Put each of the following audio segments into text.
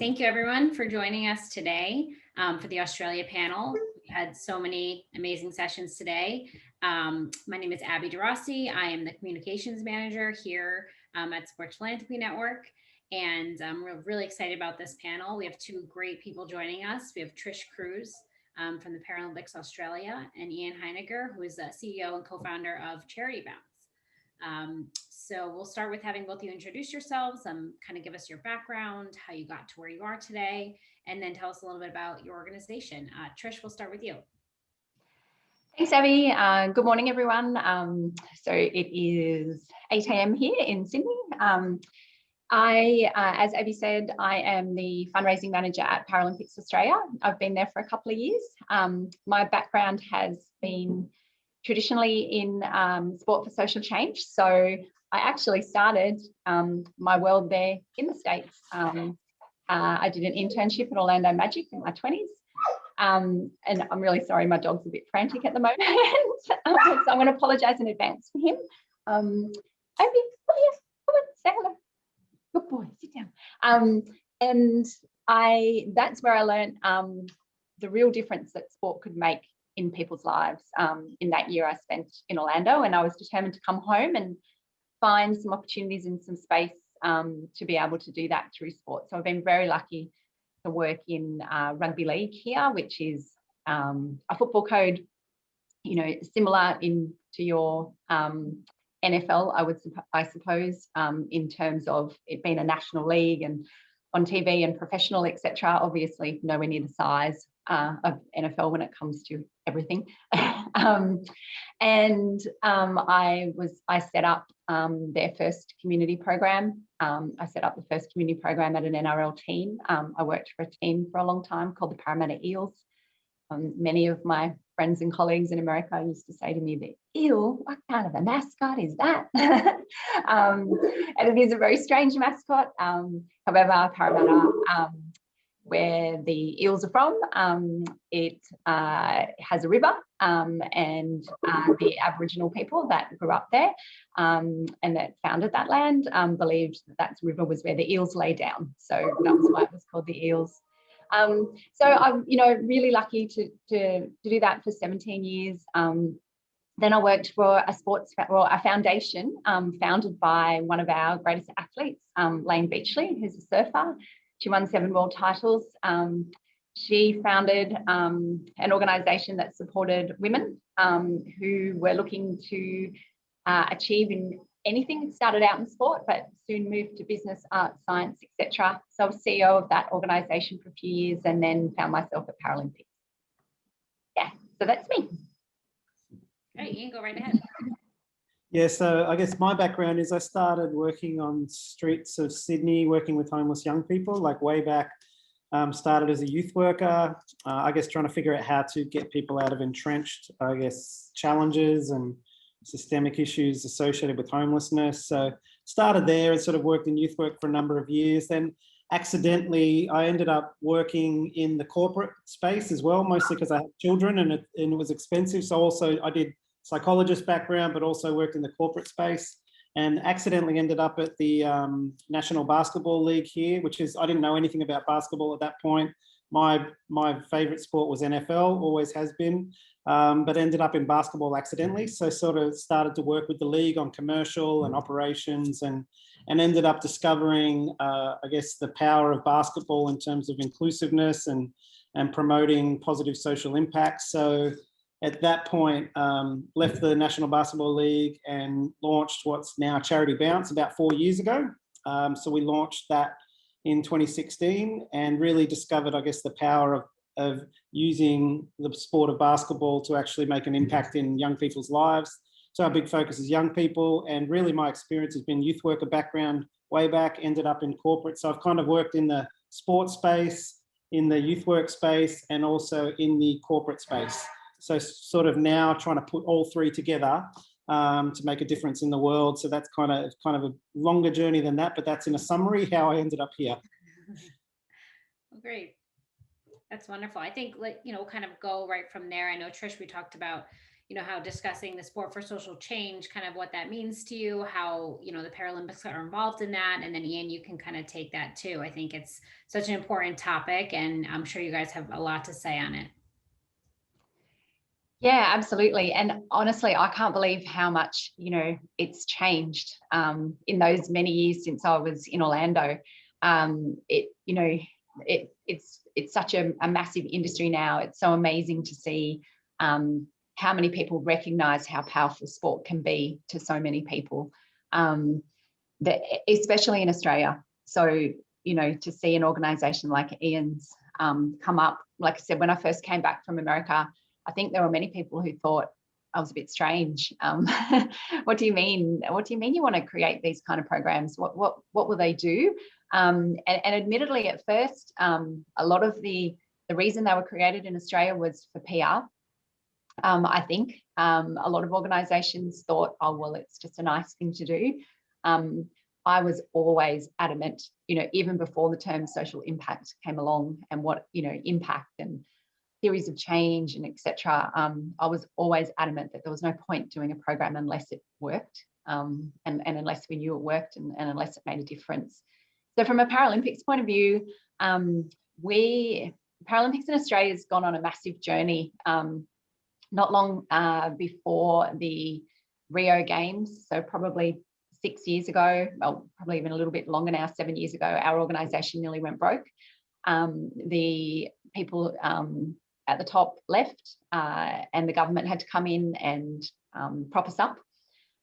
Thank you everyone for joining us today for the Australia panel. We had so many amazing sessions today. My name is Abby DeRossi. I am the communications manager here at Sports Philanthropy Network. And we're really excited about this panel. We have two great people joining us. We have Trish Cruz from the Paralympics Australia and Ian Heininger, who is the CEO and co-founder of Charity Bounce. So we'll start with having both of you introduce yourselves, kind of give us your background, how you got to where you are today, and then tell us a little bit about your organization. Trish, we'll start with you. Thanks, Abby. Good morning, everyone. So it is 8 a.m. here in Sydney. As Abby said, I am the fundraising manager at Paralympics Australia. I've been there for a couple of years. My background has been traditionally in sport for social change. So I actually started my world there in the States. I did an internship at Orlando Magic in my 20s. And I'm really sorry, my dog's a bit frantic at the moment. So I'm going to apologise in advance for him. Abby, come here, come on, say hello. Good boy, sit down. And that's where I learned the real difference that sport could make in people's lives. In that year I spent in Orlando, and I was determined to come home and find some opportunities in some space to be able to do that through sport. So I've been very lucky to work in rugby league here, which is a football code, similar to your NFL, I suppose, in terms of it being a national league and on TV and professional, etc. Obviously, nowhere near the size of NFL when it comes to everything. I set up their first community program. I set up the first community program at an NRL team. I worked for a team for a long time called the Parramatta Eels. Many of my friends and colleagues in America used to say to me, the eel, what kind of a mascot is that? And it is a very strange mascot. However, Parramatta, where the eels are from, it has a river, and the Aboriginal people that grew up there and that founded that land believed that river was where the eels lay down. So that was why it was called the Eels. So I'm, really lucky to do that for 17 years. Then I worked for a foundation founded by one of our greatest athletes, Layne Beachley, who's a surfer. She won 7 world titles. She founded an organisation that supported women who were looking to achieve in anything. Started out in sport, but soon moved to business, art, science, etc. So I was CEO of that organisation for a few years, and then found myself at Paralympics. Yeah, so that's me. Great, you can go right ahead. Yeah, so I guess my background is I started working on streets of Sydney, working with homeless young people, like way back. Started as a youth worker, I guess trying to figure out how to get people out of entrenched, I guess, challenges and systemic issues associated with homelessness. So started there and sort of worked in youth work for a number of years. Then accidentally, I ended up working in the corporate space as well, mostly because I have children and it was expensive. So also I did psychologist background, but also worked in the corporate space, and accidentally ended up at the National Basketball League here, which is, I didn't know anything about basketball at that point. My favorite sport was NFL, always has been, but ended up in basketball accidentally. So sort of started to work with the league on commercial and operations, and ended up discovering, I guess, the power of basketball in terms of inclusiveness and promoting positive social impacts. So at that point, left the National Basketball League and launched what's now Charity Bounce about 4 years ago. So we launched that in 2016 and really discovered, I guess, the power of using the sport of basketball to actually make an impact in young people's lives. So our big focus is young people, and really my experience has been youth worker background way back, ended up in corporate. So I've kind of worked in the sports space, in the youth work space, and also in the corporate space. So sort of now trying to put all three together to make a difference in the world. So that's kind of a longer journey than that, but that's in a summary how I ended up here. Well, great. That's wonderful. I think, we'll kind of go right from there. I know, Trish, we talked about, how discussing the sport for social change, kind of what that means to you, how, the Paralympics are involved in that. And then Ian, you can kind of take that too. I think it's such an important topic, and I'm sure you guys have a lot to say on it. Yeah, absolutely. And honestly, I can't believe how much, it's changed in those many years since I was in Orlando. It's such a massive industry now. It's so amazing to see how many people recognize how powerful sport can be to so many people, especially in Australia. So, to see an organization like Ian's come up, like I said, when I first came back from America, I think there were many people who thought I was a bit strange. What do you mean? What do you mean you want to create these kind of programs? What will they do? And admittedly, at first, a lot of the reason they were created in Australia was for PR. I think a lot of organisations thought, oh, well, it's just a nice thing to do. I was always adamant, even before the term social impact came along, and what, impact and theories of change and etc. I was always adamant that there was no point doing a program unless it worked, and unless we knew it worked, and unless it made a difference. So from a Paralympics point of view, Paralympics in Australia has gone on a massive journey. Not long before the Rio Games, so probably 6 years ago, well, probably even a little bit longer now, 7 years ago, our organisation nearly went broke. The people at the top left, and the government had to come in and prop us up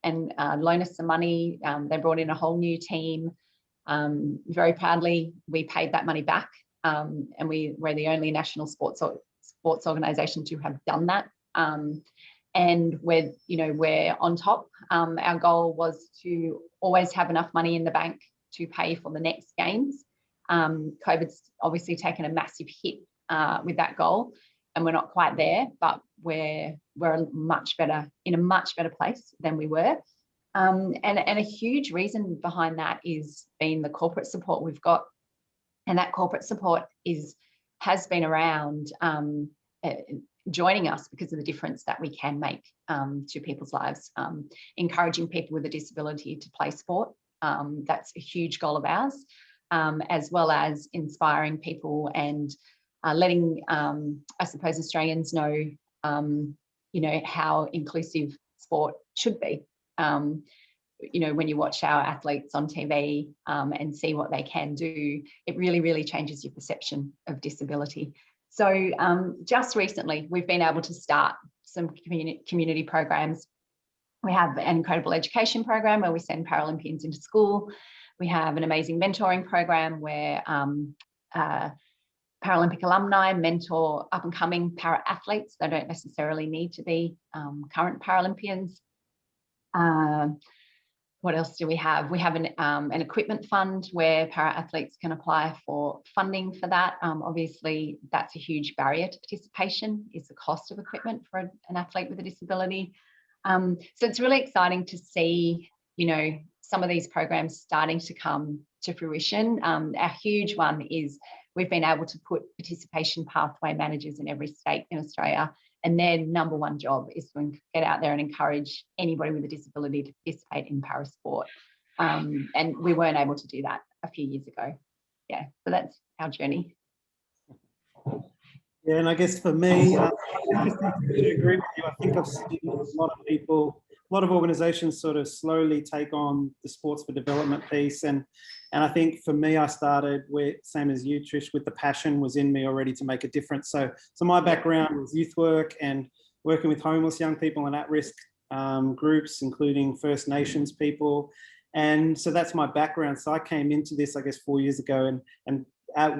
and loan us some money. They brought in a whole new team. Very proudly, we paid that money back, and we're the only national sports organisation to have done that. And we're on top. Our goal was to always have enough money in the bank to pay for the next games. COVID's obviously taken a massive hit with that goal, and we're not quite there, but we're in a much better place than we were. And a huge reason behind that is being the corporate support we've got, and that corporate support has been around, joining us because of the difference that we can make to people's lives, encouraging people with a disability to play sport. That's a huge goal of ours, as well as inspiring people and letting, I suppose, Australians know, how inclusive sport should be. When you watch our athletes on TV and see what they can do, it really, really changes your perception of disability. So just recently, we've been able to start some community programs. We have an incredible education program where we send Paralympians into school. We have an amazing mentoring program where Paralympic alumni mentor up-and-coming para-athletes. They don't necessarily need to be current Paralympians. What else do we have? We have an equipment fund where para-athletes can apply for funding for that. Obviously, that's a huge barrier to participation, is the cost of equipment for an athlete with a disability. So it's really exciting to see, some of these programs starting to come to fruition. Our huge one is we've been able to put participation pathway managers in every state in Australia, and their number one job is to get out there and encourage anybody with a disability to participate in parasport. And we weren't able to do that a few years ago. Yeah, so that's our journey. Yeah, and I guess for me, I agree with you. I think I've seen a lot of people, a lot of organisations sort of slowly take on the sports for development piece, and I think for me, I started with, same as you, Trish, with the passion was in me already to make a difference. So my background was youth work and working with homeless young people and at-risk groups, including First Nations people, and so that's my background. So I came into this, I guess, 4 years ago, and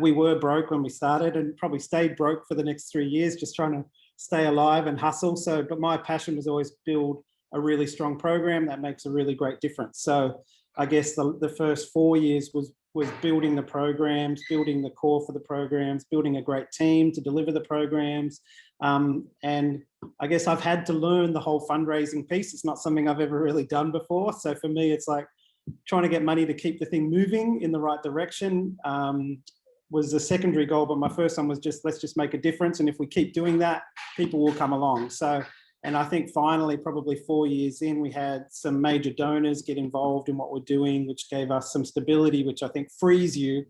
we were broke when we started, and probably stayed broke for the next 3 years, just trying to stay alive and hustle. So, but my passion was always build a really strong program that makes a really great difference. So I guess the first 4 years was building the programs, building the core for the programs, building a great team to deliver the programs. And I guess I've had to learn the whole fundraising piece. It's not something I've ever really done before. So for me, it's like trying to get money to keep the thing moving in the right direction was a secondary goal. But my first one was let's just make a difference. And if we keep doing that, people will come along. So And I think finally, probably 4 years in, we had some major donors get involved in what we're doing, which gave us some stability, which I think frees you.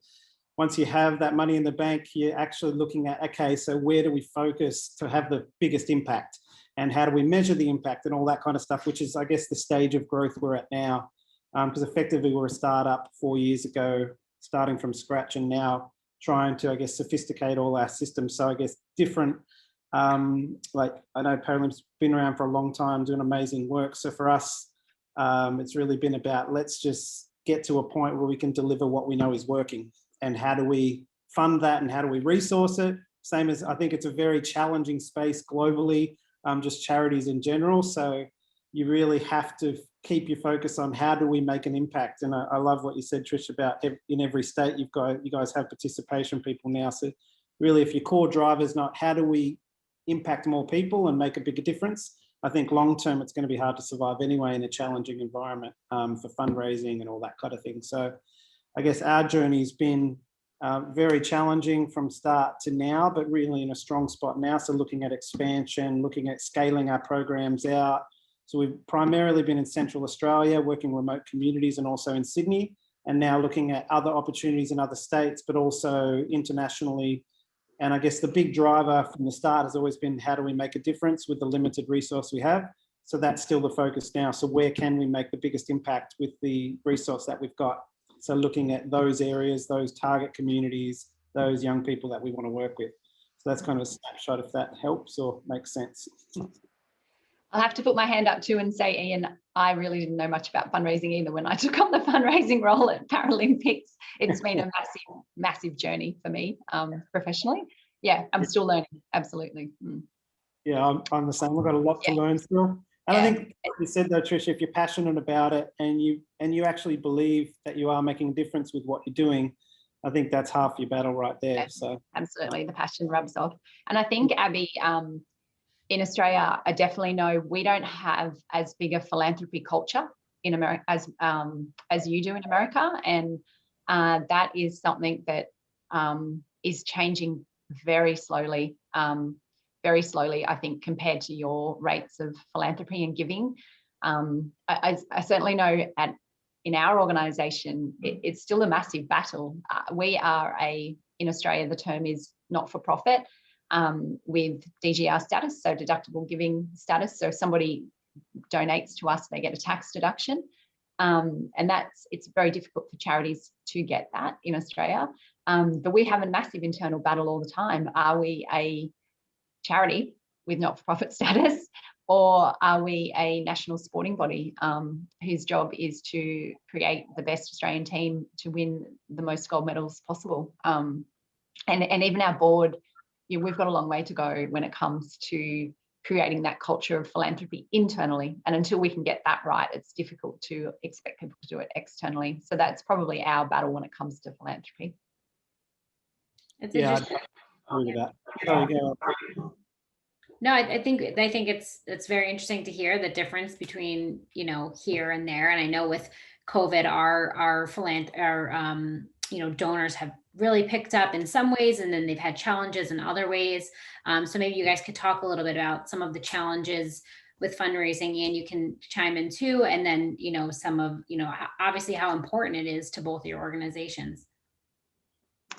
Once you have that money in the bank, you're actually looking at, okay, so where do we focus to have the biggest impact? And how do we measure the impact and all that kind of stuff, which is, I guess, the stage of growth we're at now. Because effectively we're a startup 4 years ago, starting from scratch, and now trying to, I guess, sophisticate all our systems. So I guess different, like I know Paralympics been around for a long time, doing amazing work. So for us, it's really been about, let's just get to a point where we can deliver what we know is working. And how do we fund that, and how do we resource it? Same as, I think it's a very challenging space globally, just charities in general. So you really have to keep your focus on how do we make an impact. And I love what you said, Trish, about in every state you guys have participation people now. So really, if your core drive is not how do we impact more people and make a bigger difference, I think long term it's going to be hard to survive anyway in a challenging environment for fundraising and all that kind of thing. So I guess our journey's been very challenging from start to now, but really in a strong spot now. So looking at expansion, looking at scaling our programs out. So we've primarily been in Central Australia, working remote communities, and also in Sydney, and now looking at other opportunities in other states, but also internationally. And I guess the big driver from the start has always been, how do we make a difference with the limited resource we have? So that's still the focus now. So where can we make the biggest impact with the resource that we've got? So looking at those areas, those target communities, those young people that we want to work with. So that's kind of a snapshot, if that helps or makes sense. I'll have to put my hand up too and say, Ian, I really didn't know much about fundraising either when I took on the fundraising role at Paralympics. It's been a massive, massive journey for me professionally. Yeah, I'm still learning. Absolutely. Yeah, I'm the same. We've got a lot to learn still. And I think, like you said though, Trish, if you're passionate about it and you actually believe that you are making a difference with what you're doing, I think that's half your battle right there. Yeah, so absolutely, the passion rubs off. And I think, Abby, in Australia, I definitely know we don't have as big a philanthropy culture in America as you do in America, and that is something that is changing very slowly. Very slowly, I think, compared to your rates of philanthropy and giving. I certainly know in our organisation, it's still a massive battle. We are in Australia, the term is not-for-profit with DGR status, so deductible giving status. So if somebody donates to us, they get a tax deduction. And it's very difficult for charities to get that in Australia. But we have a massive internal battle all the time. Are we a charity with not-for-profit status, or are we a national sporting body whose job is to create the best Australian team to win the most gold medals possible? And even our board, we've got a long way to go when it comes to creating that culture of philanthropy internally. And until we can get that right, it's difficult to expect people to do it externally. So that's probably our battle when it comes to philanthropy. It's interesting. I agree with that. Sorry, go on. No, I think it's very interesting to hear the difference between, here and there. And I know with COVID, our donors have really picked up in some ways, and then they've had challenges in other ways. So maybe you guys could talk a little bit about some of the challenges with fundraising, and you can chime in too. And then, some of, obviously how important it is to both your organizations.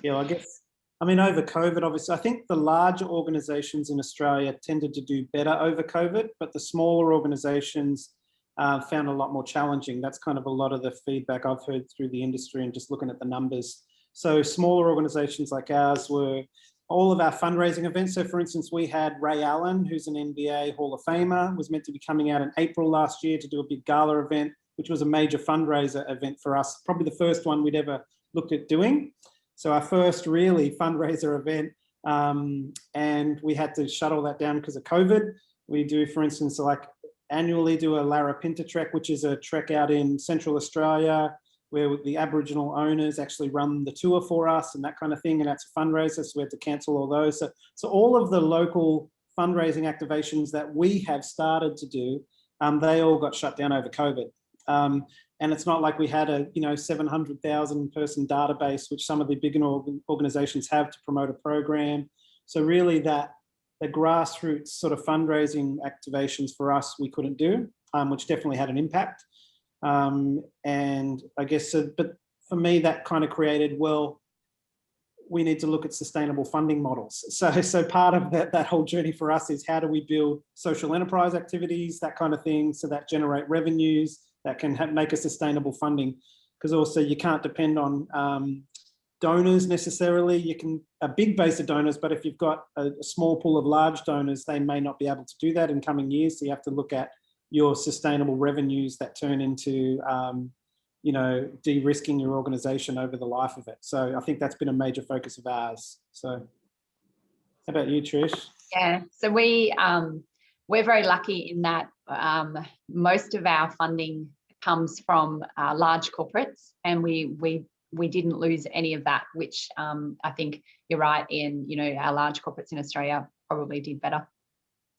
Yeah, I guess, over COVID, obviously, I think the larger organisations in Australia tended to do better over COVID, but the smaller organisations found a lot more challenging. That's kind of a lot of the feedback I've heard through the industry and just looking at the numbers. So smaller organisations like ours were all of our fundraising events. So for instance, we had Ray Allen, who's an NBA Hall of Famer, was meant to be coming out in April last year to do a big gala event, which was a major fundraiser event for us, probably the first one we'd ever looked at doing. So our first really fundraiser event, and we had to shut all that down because of COVID. We do, for instance, like annually do a Larapinta trek, which is a trek out in Central Australia where the Aboriginal owners actually run the tour for us and that kind of thing. And that's a fundraiser, so we had to cancel all those. So all of the local fundraising activations that we have started to do, they all got shut down over COVID. And it's not like we had a 700,000 person database, which some of the bigger organizations have to promote a program. So really that the grassroots sort of fundraising activations for us, we couldn't do, which definitely had an impact. And I guess, but for me, that kind of created, well, we need to look at sustainable funding models. So part of that whole journey for us is how do we build social enterprise activities, that kind of thing, so that generate revenues that can make a sustainable funding. Because also you can't depend on donors necessarily. You can a big base of donors, but if you've got a small pool of large donors, they may not be able to do that in coming years. So you have to look at your sustainable revenues that turn into you know, de-risking your organization over the life of it. So I think that's been a major focus of ours. So how about you, Trish? Yeah, so we're very lucky in that most of our funding comes from large corporates, and we didn't lose any of that, which I think you're right in, you know, our large corporates in Australia probably did better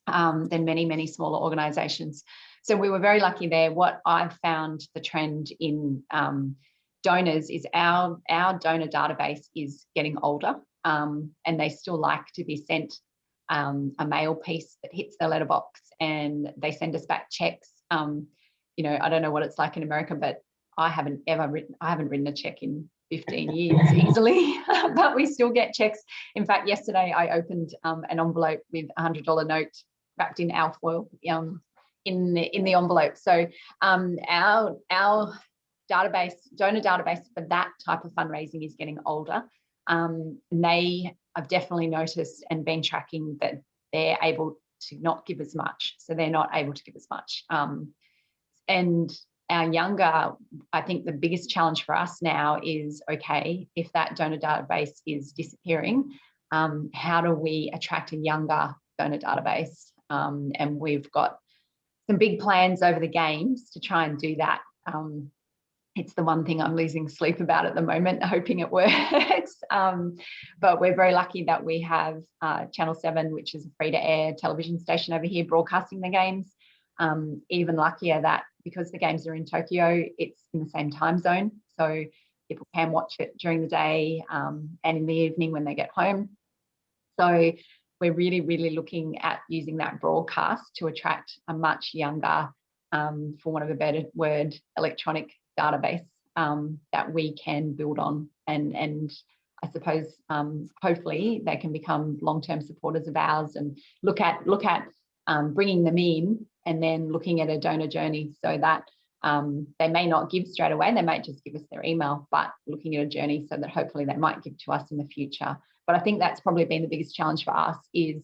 than many smaller organizations. So we were very lucky there. What I've found the trend in donors is our donor database is getting older, and they still like to be sent a mail piece that hits their letterbox, and they send us back checks. You know, I don't know what it's like in America, but I haven't written a check in 15 years easily, but we still get checks. In fact, yesterday I opened an envelope with a $100 note wrapped in alfoil in the envelope. So our database, donor database for that type of fundraising is getting older. And I've definitely noticed and been tracking that they're able to not give as much. So they're not able to give as much. And our younger, I think the biggest challenge for us now is, okay, if that donor database is disappearing, how do we attract a younger donor database? And we've got some big plans over the games to try and do that. It's the one thing I'm losing sleep about at the moment, hoping it works. But we're very lucky that we have Channel 7, which is a free-to-air television station over here, broadcasting the games. Even luckier that because the games are in Tokyo, it's in the same time zone. So people can watch it during the day and in the evening when they get home. So we're really looking at using that broadcast to attract a much younger, for want of a better word, electronic database that we can build on. And I suppose hopefully they can become long-term supporters of ours and look at bringing them in and then looking at a donor journey so that they may not give straight away, they might just give us their email, but looking at a journey so that hopefully they might give to us in the future. But I think that's probably been the biggest challenge for us is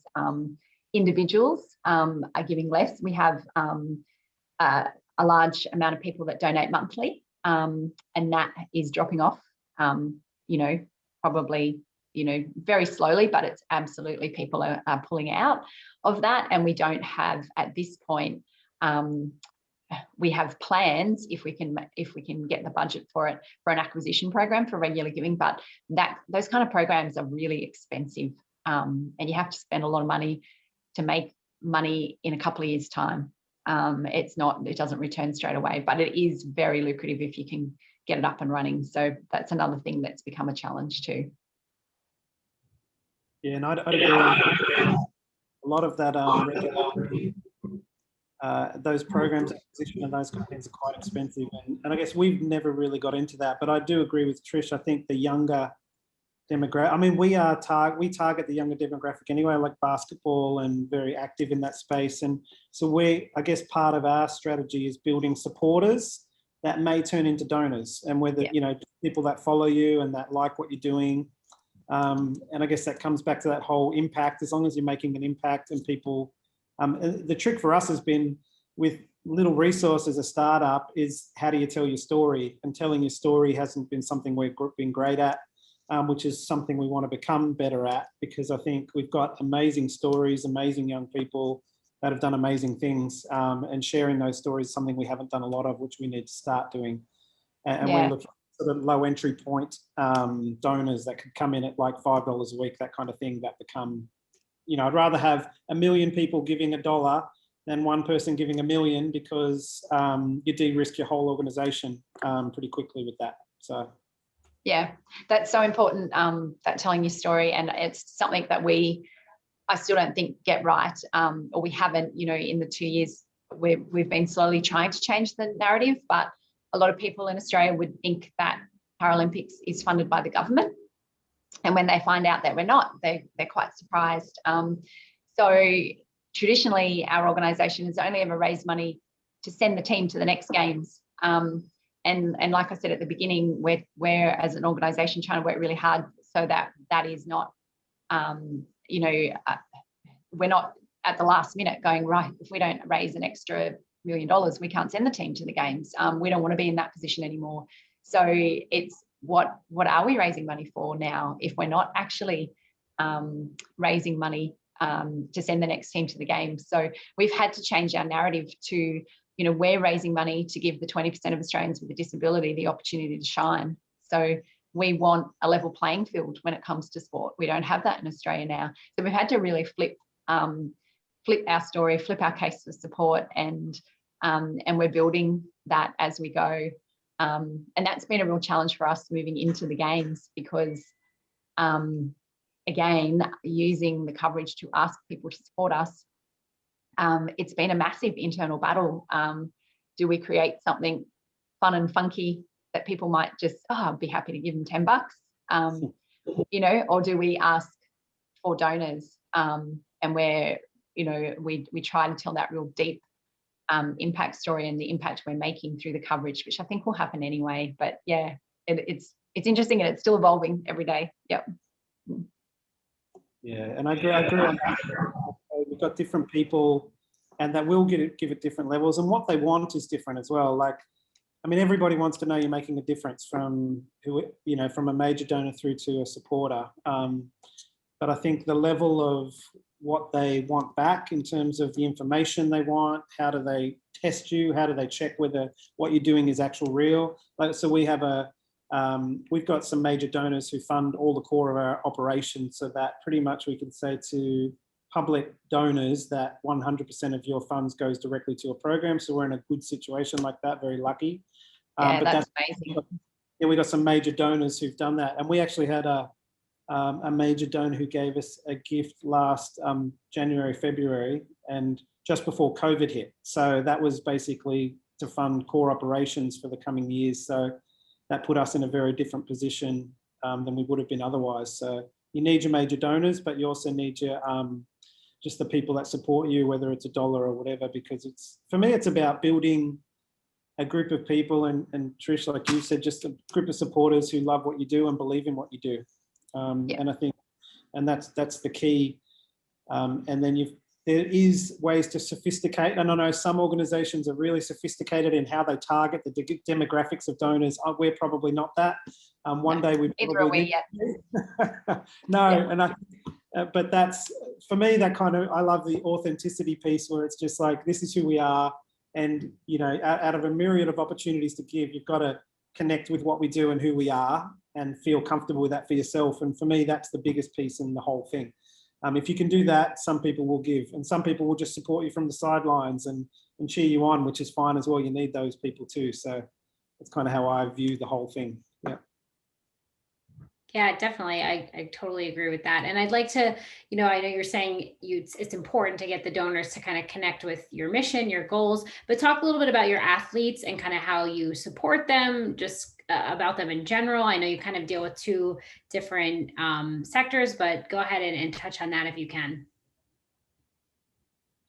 individuals are giving less. We have a large amount of people that donate monthly, and that is dropping off, you know, probably, you know, very slowly, but it's absolutely people are pulling out of that. And we don't have at this point, we have plans if we can get the budget for it for an acquisition program for regular giving, but those kind of programs are really expensive, and you have to spend a lot of money to make money in a couple of years' time. It doesn't return straight away, but it is very lucrative if you can get it up and running. So that's another thing that's become a challenge too. Yeah, and I'd agree. A lot of that those programs, acquisition and those kind of things are quite expensive, and I guess we've never really got into that. But I do agree with Trish. I think the younger demographic. I mean, we target the younger demographic anyway, like basketball, and very active in that space. And so I guess part of our strategy is building supporters that may turn into donors, and whether you know, people that follow you and that like what you're doing. And I guess that comes back to that whole impact. As long as you're making an impact and people, the trick for us has been with little resources, a startup, is how do you tell your story? And telling your story hasn't been something we've been great at, which is something we want to become better at, because I think we've got amazing stories, amazing young people that have done amazing things, and sharing those stories is something we haven't done a lot of, which we need to start doing. And we're looking at sort of low entry point donors that could come in at like $5 a week, that kind of thing, that become, you know, I'd rather have 1 million people giving $1 than one person giving 1 million, because you de-risk your whole organization pretty quickly with that. So yeah, that's so important, that telling your story, and it's something that we I still don't think get right, or we haven't, you know, in the 2 years we've been slowly trying to change the narrative, but a lot of people in Australia would think that Paralympics is funded by the government. And when they find out that we're not, they're quite surprised. So traditionally, our organisation has only ever raised money to send the team to the next games. And like I said at the beginning, we're as an organisation trying to work really hard so that is not, you know, we're not at the last minute going, right, if we don't raise an extra $1 million, we can't send the team to the games. We don't want to be in that position anymore. So it's what are we raising money for now if we're not actually raising money to send the next team to the games? So we've had to change our narrative to, you know, we're raising money to give the 20% of Australians with a disability the opportunity to shine. So we want a level playing field when it comes to sport. We don't have that in Australia now. So we've had to really flip our story, flip our case for support, and we're building that as we go. And that's been a real challenge for us moving into the games because, again, using the coverage to ask people to support us, it's been a massive internal battle. Do we create something fun and funky that people might just be happy to give them $10, you know, or do we ask for donors? And where, you know, we try to tell that real deep impact story and the impact we're making through the coverage, which I think will happen anyway. But yeah, it's interesting and it's still evolving every day. Yep. Yeah, and I agree on that. We've got different people and that will give it different levels, and what they want is different as well. Like, I mean, everybody wants to know you're making a difference from from a major donor through to a supporter. But I think the level of what they want back in terms of the information they want, how do they test you, how do they check whether what you're doing is actual real. Like, so we have we've got some major donors who fund all the core of our operations, so that pretty much we can say to public donors that 100% of your funds goes directly to a program. So we're in a good situation like that, very lucky. Yeah, but that's amazing. Yeah, we got some major donors who've done that, and we actually had a major donor who gave us a gift last January, February, and just before COVID hit. So that was basically to fund core operations for the coming years. So that put us in a very different position than we would have been otherwise. So you need your major donors, but you also need your just the people that support you, whether it's $1 or whatever, because for me, it's about building a group of people, and Trish, like you said, just a group of supporters who love what you do and believe in what you do. And I think, and that's the key. And then there is ways to sophisticate, and I know some organizations are really sophisticated in how they target the demographics of donors. We're probably not that. One day we probably no, yeah. And but that's, for me, that kind of, I love the authenticity piece where it's just like, this is who we are. And, you know, out of a myriad of opportunities to give, you've got to connect with what we do and who we are and feel comfortable with that for yourself. And for me, that's the biggest piece in the whole thing. If you can do that, some people will give, and some people will just support you from the sidelines and cheer you on, which is fine as well. You need those people too. So that's kind of how I view the whole thing. Yeah. Yeah, definitely. I totally agree with that. And I'd like to, you know, I know you're saying it's important to get the donors to kind of connect with your mission, your goals, but talk a little bit about your athletes and kind of how you support them, just about them in general. I know you kind of deal with two different sectors, but go ahead and touch on that if you can.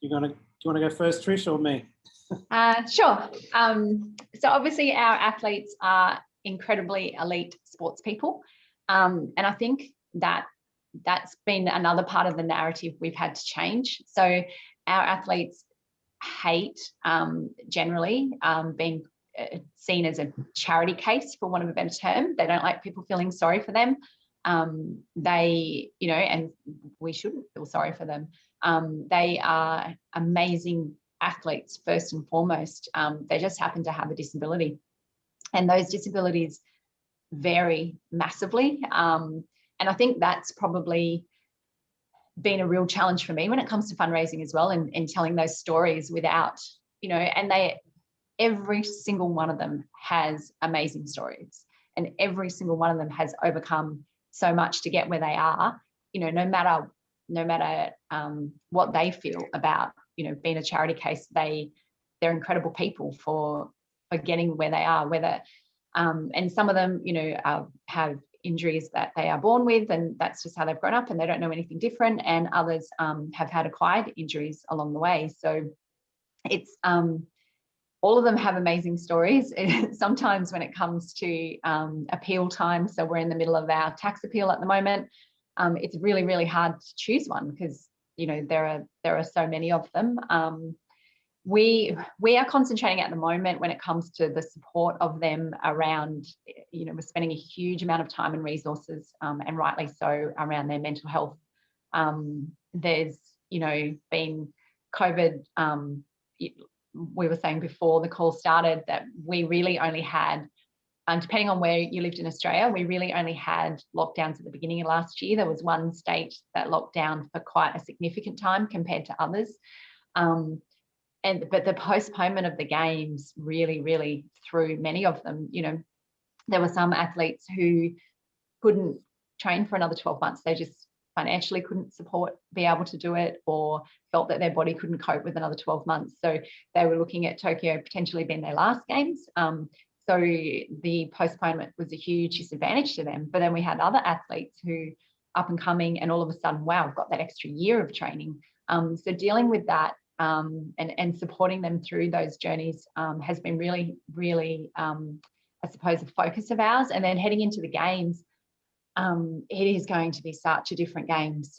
Do you want to go first, Trish, or me? Sure. So obviously our athletes are incredibly elite sports people. And I think that's been another part of the narrative we've had to change. So our athletes hate generally being seen as a charity case, for want of a better term. They don't like people feeling sorry for them. They, you know, and we shouldn't feel sorry for them. They are amazing athletes first and foremost. They just happen to have a disability, and those disabilities vary massively. And I think that's probably been a real challenge for me when it comes to fundraising as well, and telling those stories without, you know, and every single one of them has amazing stories, and every single one of them has overcome so much to get where they are, you know, no matter no matter what they feel about, being a charity case, they're incredible people for getting where they are, and some of them, have injuries that they are born with, and that's just how they've grown up and they don't know anything different. And others have had acquired injuries along the way. So it's all of them have amazing stories. Sometimes when it comes to appeal time, so we're in the middle of our tax appeal at the moment, it's really, really hard to choose one because there are so many of them. We are concentrating at the moment when it comes to the support of them around, we're spending a huge amount of time and resources, and rightly so, around their mental health. There's, been COVID. We were saying before the call started that we really only had, depending on where you lived in Australia, we really only had lockdowns at the beginning of last year. There was one state that locked down for quite a significant time compared to others. But the postponement of the games really, really threw many of them. There were some athletes who couldn't train for another 12 months. They just financially couldn't be able to do it, or felt that their body couldn't cope with another 12 months. So they were looking at Tokyo potentially being their last games. So the postponement was a huge disadvantage to them. But then we had other athletes who up and coming, and all of a sudden, wow, I've got that extra year of training. So dealing with that, and supporting them through those journeys has been really, really, I suppose, a focus of ours. And then heading into the games, it is going to be such a different games.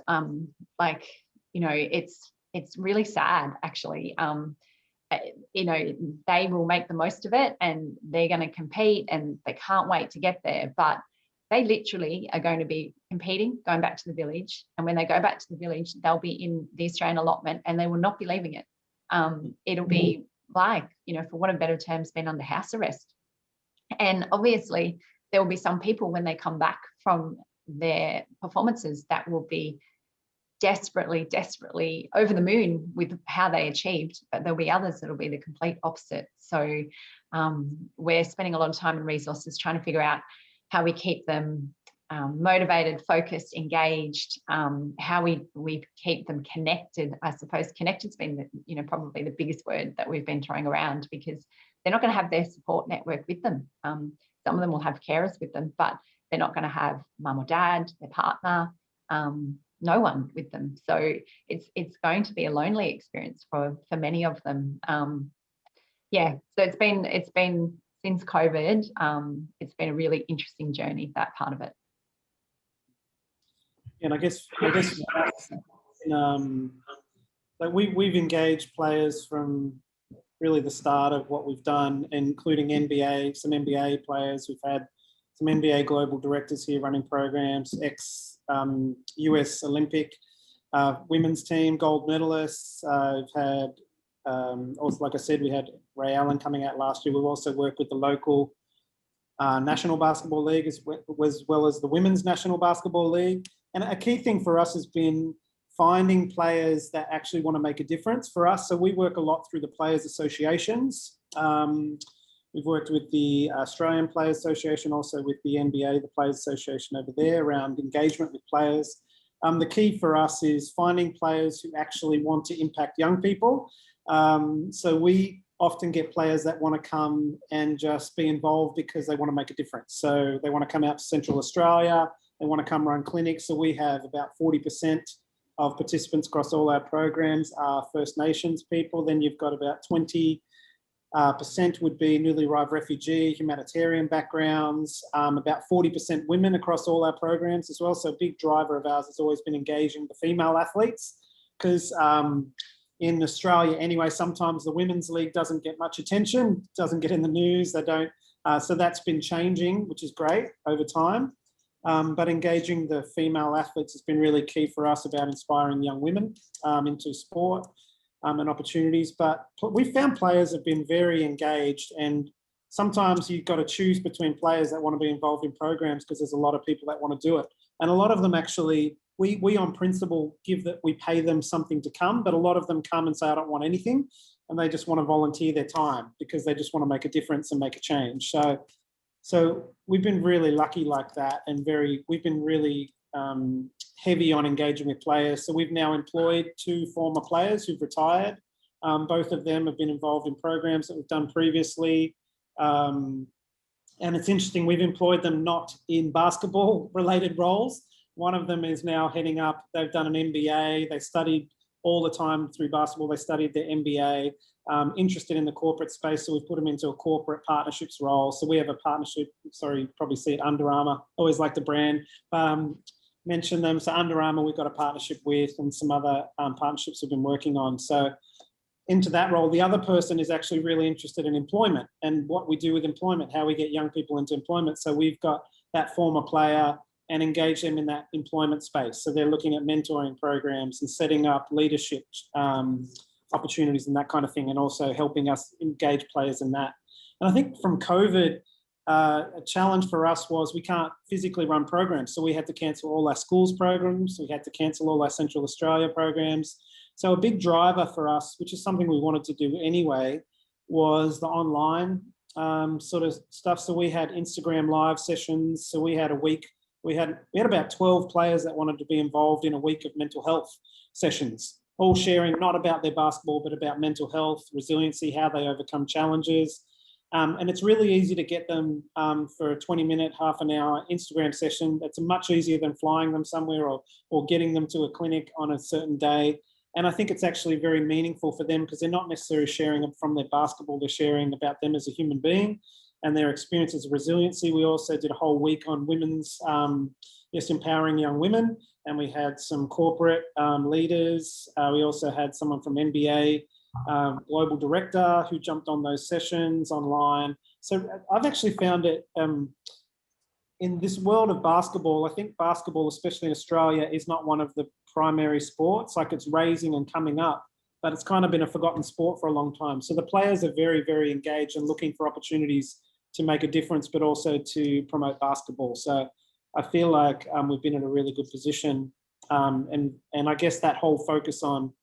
It's really sad, actually. They will make the most of it and they're going to compete and they can't wait to get there. But they literally are going to be competing, going back to the village. And when they go back to the village, they'll be in the Australian allotment and they will not be leaving it. It'll be like, for want of better terms, being under house arrest. And obviously, there will be some people when they come back from their performances that will be desperately, desperately over the moon with how they achieved, but there'll be others that'll be the complete opposite. So we're spending a lot of time and resources trying to figure out how we keep them motivated, focused, engaged, how we keep them connected. I suppose connected's been probably the biggest word that we've been throwing around, because they're not going to have their support network with them. Some of them will have carers with them, but they're not going to have mum or dad, their partner, no one with them. So it's going to be a lonely experience for many of them. So it's been since COVID, it's been a really interesting journey, that part of it. And I guess we've engaged players from really the start of what we've done, including some NBA players. We've had some NBA global directors here running programs, US Olympic women's team gold medalists. We've had also, like I said, we had Ray Allen coming out last year. We've also worked with the local National Basketball League as well as the Women's National Basketball League. And a key thing for us has been finding players that actually want to make a difference for us. So we work a lot through the players' associations. We've worked with the Australian Players Association, also with the NBA, the Players Association over there, around engagement with players. The key for us is finding players who actually want to impact young people. So we often get players that want to come and just be involved because they want to make a difference. So they want to come out to Central Australia, they want to come run clinics. So we have about 40% of participants across all our programs are First Nations people. Then you've got about 20% would be newly arrived refugee, humanitarian backgrounds, about 40% women across all our programs as well. So a big driver of ours has always been engaging the female athletes, because in Australia anyway, sometimes the women's league doesn't get much attention, doesn't get in the news, they don't. So that's been changing, which is great over time. But engaging the female athletes has been really key for us about inspiring young women into sport and opportunities. But we found players have been very engaged, and sometimes you've got to choose between players that want to be involved in programs, because there's a lot of people that want to do it. And a lot of them actually, we on principle we pay them something to come, but a lot of them come and say, I don't want anything. And they just want to volunteer their time because they just want to make a difference and make a change. So we've been really lucky like that, and we've been really heavy on engaging with players. So we've now employed 2 former players who've retired. Both of them have been involved in programs that we've done previously. And it's interesting, we've employed them not in basketball related roles. One of them is now heading up, they've done an MBA, they studied all the time through basketball, they studied their MBA, interested in the corporate space, so we've put them into a corporate partnerships role. So we have a partnership, sorry, you probably see it, Under Armour, always like the brand, mention them. So Under Armour we've got a partnership with, and some other partnerships we've been working on. So into that role, the other person is actually really interested in employment and what we do with employment, how we get young people into employment. So we've got that former player and engage them in that employment space. So they're looking at mentoring programs and setting up leadership opportunities and that kind of thing, and also helping us engage players in that. And I think from COVID, a challenge for us was we can't physically run programs. So we had to cancel all our schools programs. We had to cancel all our Central Australia programs. So a big driver for us, which is something we wanted to do anyway, was the online sort of stuff. So we had Instagram live sessions. So we had a week, we had about 12 players that wanted to be involved in a week of mental health sessions, all sharing not about their basketball, but about mental health, resiliency, how they overcome challenges. And it's really easy to get them for a 20-minute, half an hour Instagram session. That's much easier than flying them somewhere or getting them to a clinic on a certain day. And I think it's actually very meaningful for them because they're not necessarily sharing from their basketball, they're sharing about them as a human being and their experiences of resiliency. We also did a whole week on women's, empowering young women. And we had some corporate leaders. We also had someone from NBA, global director, who jumped on those sessions online. So I've actually found it, in this world of basketball, I think basketball, especially in Australia, is not one of the primary sports. Like, it's raising and coming up, but it's kind of been a forgotten sport for a long time. So the players are very, very engaged and looking for opportunities to make a difference, but also to promote basketball. So I feel like we've been in a really good position. And I guess that whole focus on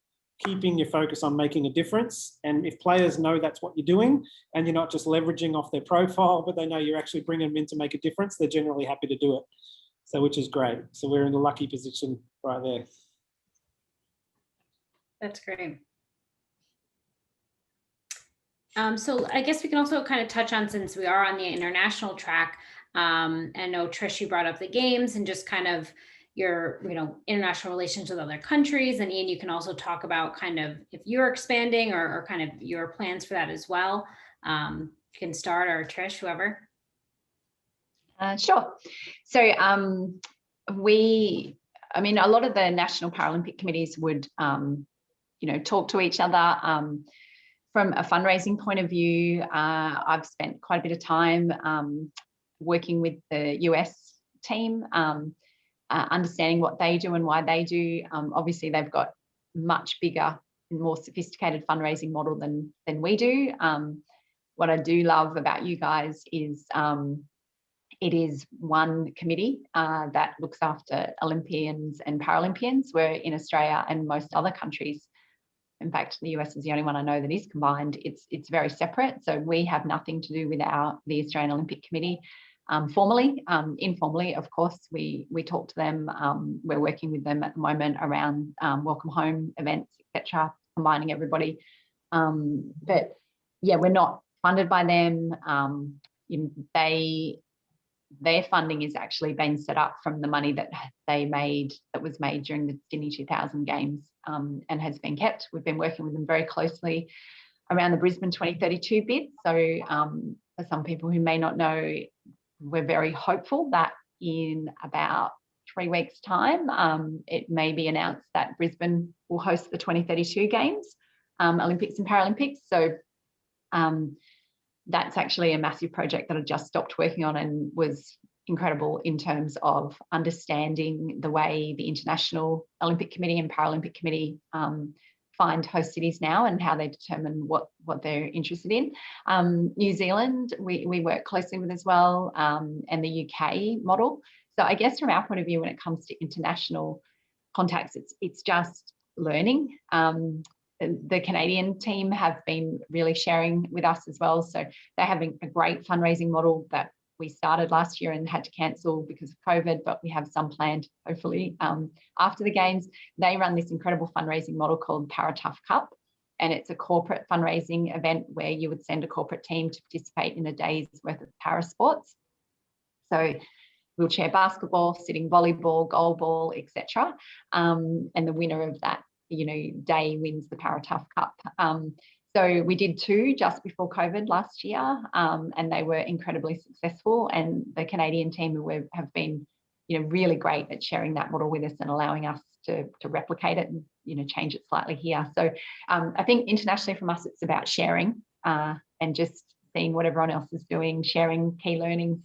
keeping your focus on making a difference. And if players know that's what you're doing and you're not just leveraging off their profile, but they know you're actually bringing them in to make a difference, they're generally happy to do it. So, which is great. So we're in a lucky position right there. That's great. So I guess we can also kind of touch on, since we are on the international track, and I know Trish, you brought up the games and just kind of your, international relations with other countries. And Ian, you can also talk about kind of if you're expanding or kind of your plans for that as well. You can start, or Trish, whoever. Sure. So a lot of the National Paralympic committees would, talk to each other. From a fundraising point of view, I've spent quite a bit of time working with the US team, understanding what they do and why they do. Obviously, they've got much bigger and more sophisticated fundraising model than we do. What I do love about you guys is it is one committee that looks after Olympians and Paralympians, where in Australia and most other countries, in fact, the US is the only one I know that is combined, it's very separate. So we have nothing to do with the Australian Olympic Committee. Formally, informally, of course, we talk to them. We're working with them at the moment around welcome home events, etc., combining everybody. But yeah, we're not funded by them. Their funding is actually being set up from the money that was made during the Sydney 2000 Games, and has been kept. We've been working with them very closely around the Brisbane 2032 bid. So for some people who may not know, we're very hopeful that in about 3 weeks' time, it may be announced that Brisbane will host the 2032 Games, Olympics and Paralympics. So that's actually a massive project that I just stopped working on and was incredible in terms of understanding the way the International Olympic Committee and Paralympic Committee find host cities now and how they determine what they're interested in. New Zealand, we work closely with as well, and the UK model. So I guess from our point of view, when it comes to international contacts, it's just learning. The Canadian team have been really sharing with us as well. So they're having a great fundraising model that we started last year and had to cancel because of COVID, but we have some planned, hopefully, after the games. They run this incredible fundraising model called Paratough Cup, and it's a corporate fundraising event where you would send a corporate team to participate in a day's worth of para sports. So wheelchair basketball, sitting volleyball, goalball, etc. And the winner of that, day wins the Paratough Cup. So we did 2 just before COVID last year, and they were incredibly successful. And the Canadian team have been, really great at sharing that model with us and allowing us to replicate it and, change it slightly here. So I think internationally from us, it's about sharing and just seeing what everyone else is doing, sharing key learnings,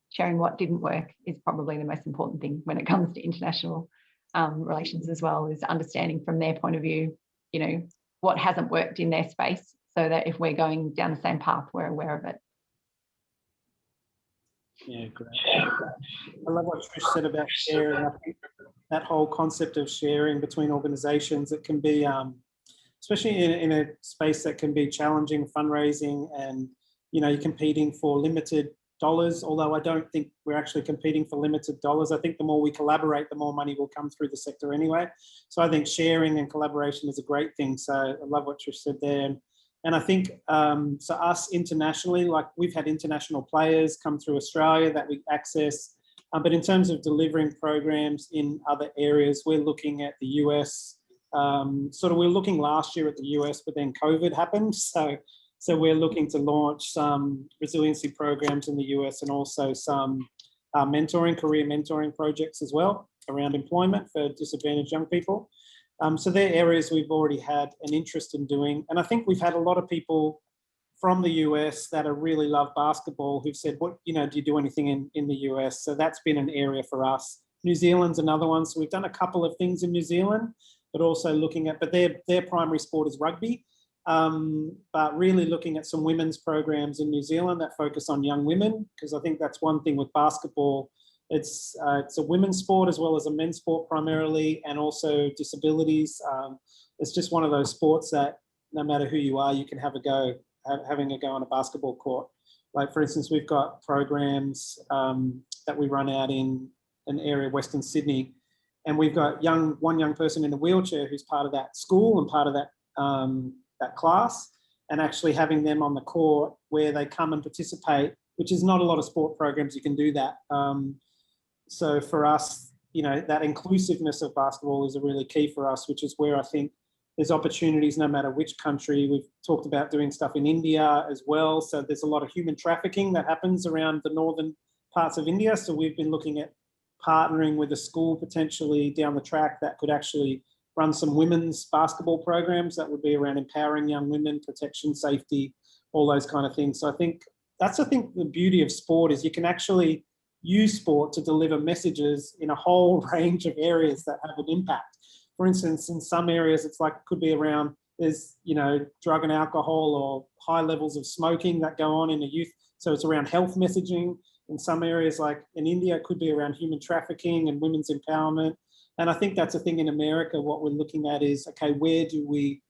sharing what didn't work is probably the most important thing when it comes to international relations as well, is understanding from their point of view, what hasn't worked in their space, so that if we're going down the same path, we're aware of it. Yeah, great. I love what Trish said about sharing. I think that whole concept of sharing between organizations, it can be, especially in a space that can be challenging, fundraising, and, you're competing for limited dollars, although I don't think we're actually competing for limited dollars. I think the more we collaborate, the more money will come through the sector anyway. So I think sharing and collaboration is a great thing. So I love what Trish said there. And I think, so us internationally, like we've had international players come through Australia that we access. But in terms of delivering programs in other areas, we're looking at the US. We were looking last year at the US, but then COVID happened. So we're looking to launch some resiliency programs in the US and also some career mentoring projects as well around employment for disadvantaged young people. So they're areas we've already had an interest in doing. And I think we've had a lot of people from the US that really love basketball who've said, do you do anything in the US? So that's been an area for us. New Zealand's another one. So we've done a couple of things in New Zealand, but also looking at, but their primary sport is rugby. But really looking at some women's programs in New Zealand that focus on young women, because I think that's one thing with basketball. It's a women's sport as well as a men's sport primarily, and also disabilities. It's just one of those sports that no matter who you are, you can have a go, having a go on a basketball court. Like for instance, we've got programs that we run out in an area, Western Sydney, and we've got one young person in a wheelchair who's part of that school and part of that that class, and actually having them on the court where they come and participate, which is not a lot of sport programs you can do that. So for us, that inclusiveness of basketball is a really key for us, which is where I think there's opportunities no matter which country. We've talked about doing stuff in India as well. So there's a lot of human trafficking that happens around the northern parts of India. So we've been looking at partnering with a school potentially down the track that could actually run some women's basketball programs that would be around empowering young women, protection, safety, all those kind of things. So I think that's, the beauty of sport is you can actually use sport to deliver messages in a whole range of areas that have an impact. For instance, in some areas, it's like, it could be around, there's, drug and alcohol or high levels of smoking that go on in the youth. So it's around health messaging. In some areas, like in India, it could be around human trafficking and women's empowerment. And I think that's a thing in America. What we're looking at is, okay, where do we,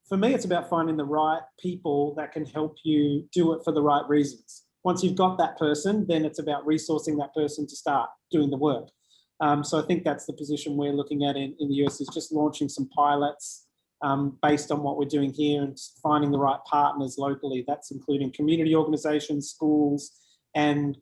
for me, it's about finding the right people that can help you do it for the right reasons. Once you've got that person, then it's about resourcing that person to start doing the work. So I think that's the position we're looking at in the US, is just launching some pilots based on what we're doing here and finding the right partners locally. That's including community organizations, schools, and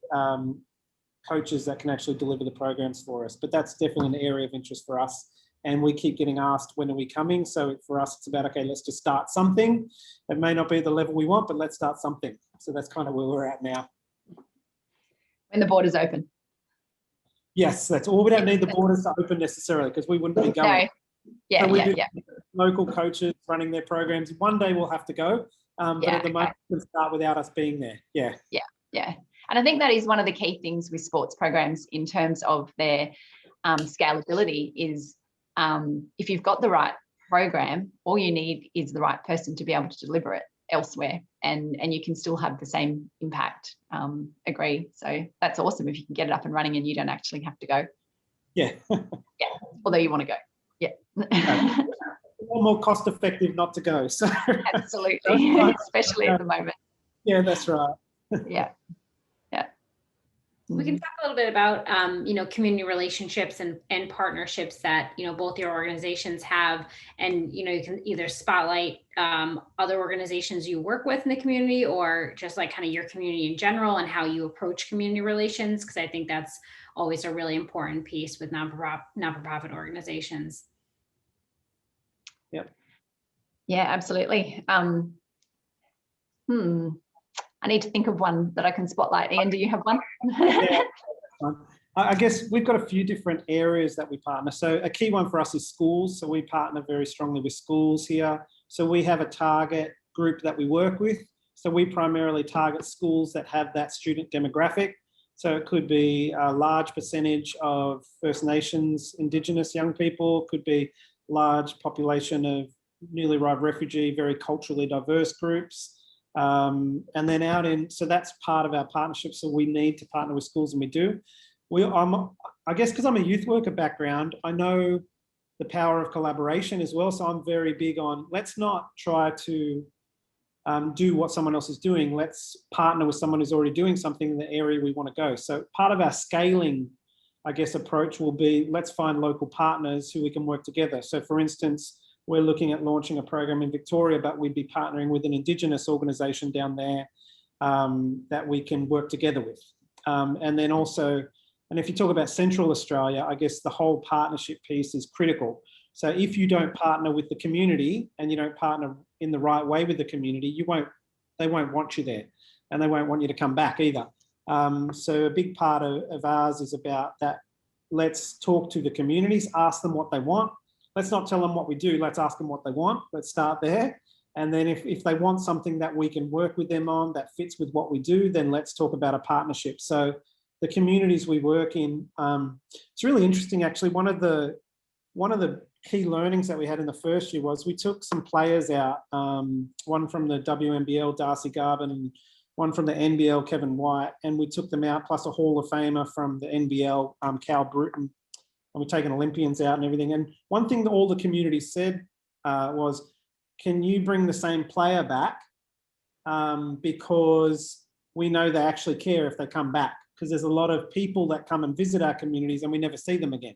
coaches that can actually deliver the programs for us. But that's definitely an area of interest for us. And we keep getting asked, when are we coming? So for us, it's about, okay, let's just start something. It may not be the level we want, but let's start something. So that's kind of where we're at now. When the borders open. Yes, that's all. We don't need the borders to open necessarily, because we wouldn't be going. No. Yeah, so yeah. Local coaches running their programs. One day we'll have to go, but at the moment we can start without us being there. Yeah. And I think that is one of the key things with sports programs in terms of their scalability is if you've got the right program, all you need is the right person to be able to deliver it elsewhere, and you can still have the same impact. Agree. So that's awesome if you can get it up and running and you don't actually have to go. Yeah. Yeah. Although you want to go. Yeah. A lot more cost effective not to go. So absolutely. Especially at the moment. Yeah, that's right. Yeah. We can talk a little bit about, community relationships and partnerships that, both your organizations have. And, you can either spotlight other organizations you work with in the community, or just like kind of your community in general and how you approach community relations. Because I think that's always a really important piece with non-for-profit organizations. Yep. Yeah, absolutely. I need to think of one that I can spotlight. Ian, do you have one? Yeah. I guess we've got a few different areas that we partner. So a key one for us is schools. So we partner very strongly with schools here. So we have a target group that we work with. So we primarily target schools that have that student demographic. So it could be a large percentage of First Nations, Indigenous young people, could be large population of newly arrived refugee, very culturally diverse groups. And then so that's part of our partnership. So we need to partner with schools, and we do. I guess because I'm a youth worker background, I know the power of collaboration as well. So I'm very big on, let's not try to do what someone else is doing. Let's partner with someone who's already doing something in the area we want to go. So part of our scaling, I guess, approach will be, let's find local partners who we can work together. So for instance, we're looking at launching a program in Victoria, but we'd be partnering with an Indigenous organisation down there that we can work together with. And then also, and if you talk about Central Australia, I guess the whole partnership piece is critical. So if you don't partner with the community and you don't partner in the right way with the community, they won't want you there, and they won't want you to come back either. So a big part of ours is about that. Let's talk to the communities, ask them what they want. Let's not tell them what we do. Let's ask them what they want. Let's start there. And then if they want something that we can work with them on that fits with what we do, then let's talk about a partnership. So the communities we work in, it's really interesting, actually. One of the key learnings that we had in the first year was we took some players out, one from the WNBL, Darcy Garvin, and one from the NBL, Kevin White, and we took them out, plus a Hall of Famer from the NBL, Cal Bruton. And we're taking Olympians out and everything. And one thing that all the communities said was, can you bring the same player back? Because we know they actually care if they come back, because there's a lot of people that come and visit our communities and we never see them again.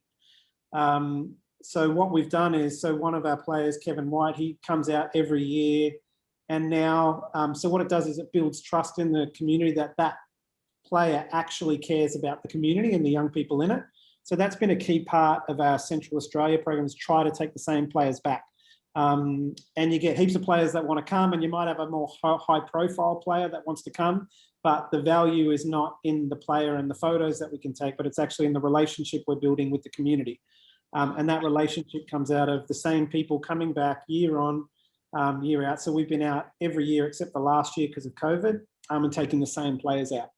So what we've done is, so one of our players, Kevin White, he comes out every year. And now, so what it does is it builds trust in the community that player actually cares about the community and the young people in it. So that's been a key part of our Central Australia program, is try to take the same players back. And you get heaps of players that want to come, and you might have a more high profile player that wants to come, but the value is not in the player and the photos that we can take, but it's actually in the relationship we're building with the community. And that relationship comes out of the same people coming back year on, year out. So we've been out every year except for last year because of COVID, and taking the same players out.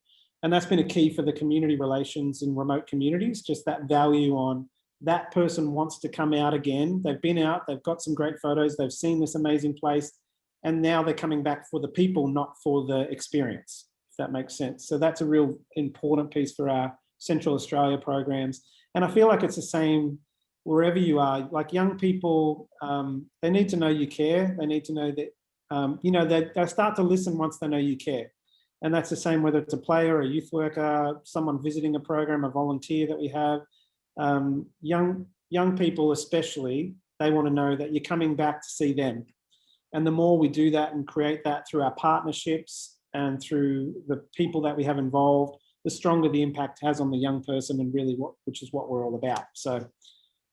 And that's been a key for the community relations in remote communities, just that value on that person wants to come out again. They've been out, they've got some great photos, they've seen this amazing place, and now they're coming back for the people, not for the experience, if that makes sense. So that's a real important piece for our Central Australia programs. And I feel like it's the same wherever you are. Like young people, they need to know you care. They need to know that, they'll start to listen once they know you care. And that's the same whether it's a player, a youth worker, someone visiting a program, a volunteer that we have. Young people especially, they want to know that you're coming back to see them. And the more we do that and create that through our partnerships and through the people that we have involved, the stronger the impact has on the young person, and really which is what we're all about. So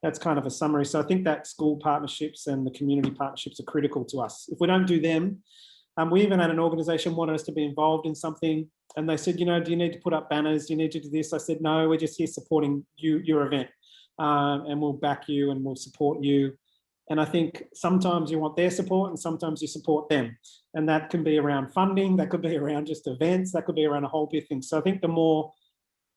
that's kind of a summary. So I think that school partnerships and the community partnerships are critical to us. If we don't do them, we even had an organisation wanted us to be involved in something, and they said, do you need to put up banners? Do you need to do this? I said, no, we're just here supporting your event, and we'll back you and we'll support you. And I think sometimes you want their support and sometimes you support them. And that can be around funding, that could be around just events, that could be around a whole big thing. So I think the more